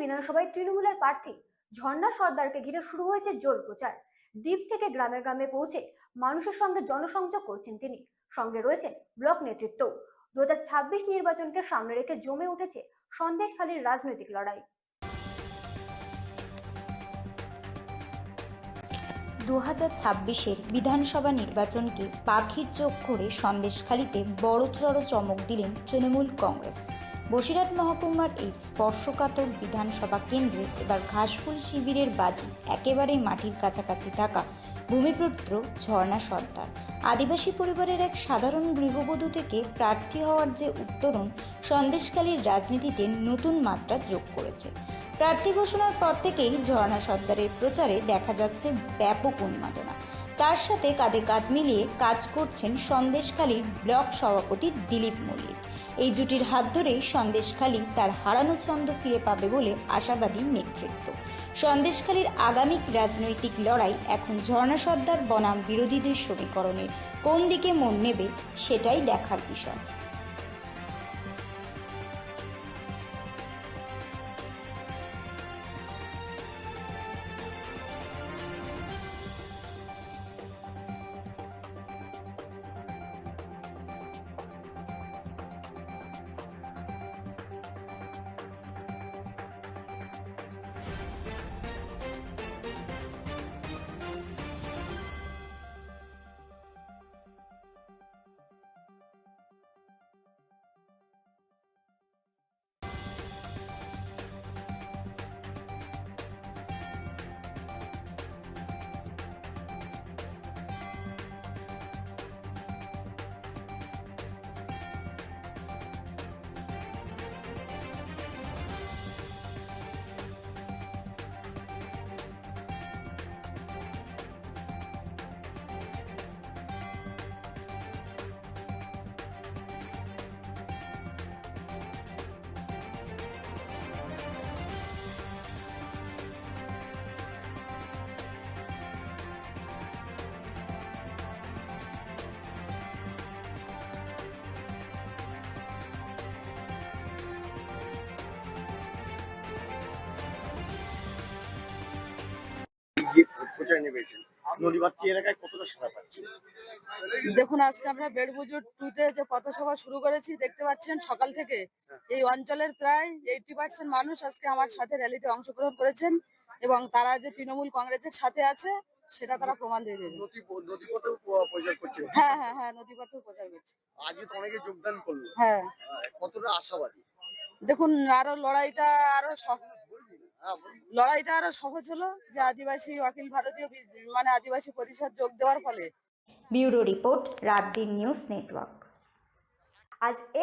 বিধানসভায় তৃণমূলের প্রার্থী ঝর্ণা সর্দারকে ঘিরে শুরু হয়েছে জোর প্রচার। দ্বীপ থেকে গ্রামে গ্রামে পৌঁছে মানুষের সঙ্গে জনসংযোগ করছেন তিনি। সঙ্গে রয়েছে ব্লক নেতৃত্ব। 2026 নির্বাচনকে সামনে রেখে জমে উঠেছে সন্দেশখালীর রাজনৈতিক লড়াই। 2026-এর বিধানসভা নির্বাচনকে পাখির চোখ করে সন্দেশখালীতে বড়সড় চমক দিলেন তৃণমূল কংগ্রেস। বসিরহাট মহকুমার এই স্পর্শকাতর বিধানসভা কেন্দ্রে এবার ঘাসফুল শিবিরের বাজি একেবারেই মাটির কাছাকাছি থাকা ভূমিপুত্র ঝর্ণা সর্দার। আদিবাসী পরিবারের এক সাধারণ গৃহবধূ থেকে প্রার্থী হওয়ার যে উত্তরণ সন্দেশখালীর রাজনীতিতে নতুন মাত্রা যোগ করেছে। প্রার্থী ঘোষণার পর থেকেই ঝর্ণা সর্দারের প্রচারে দেখা যাচ্ছে ব্যাপক উন্মাদনা। তার সাথে কাঁধে কাঁধ মিলিয়ে কাজ করছেন সন্দেশখালীর ব্লক সভাপতি দিলীপ মল্লিক। এই জুটির হাত ধরেই সন্দেশখালী তার হারানো ছন্দ ফিরে পাবে বলে আশাবাদী নেতৃত্ব। সন্দেশখালীর আগামী রাজনৈতিক লড়াই এখন ঝর্ণা সর্দার বনাম বিরোধীদের সমীকরণের কোন দিকে মন নেবে সেটাই দেখার বিষয়। দেখুন, আজকে আমরা বেড়বুজুর 2-তে যে পথসভা শুরু করেছি, দেখতে পাচ্ছেন সকাল থেকে এই অঞ্চলের প্রায় 80% মানুষ আজকে আমার সাথে র্যালিতে অংশগ্রহণ করেছেন এবং তারা যে তৃণমূল কংগ্রেসের সাথে আছে সেটা তারা প্রমাণ দিয়ে দিয়েছে। হ্যাঁ হ্যাঁ হ্যাঁ, নথিপত্র প্রচার করছে। আজকে তো অনেকে যোগদান করলো। হ্যাঁ, কতটা আশাবাদী? দেখুন, লড়াইটা আরো সহজ হলো যে আদিবাসী অখিল ভারতীয় আদিবাসী পরিষদ যোগ দেওয়ার ফলে। ব্যুরো রিপোর্ট, রাত দিন নিউজ নেটওয়ার্ক। আজ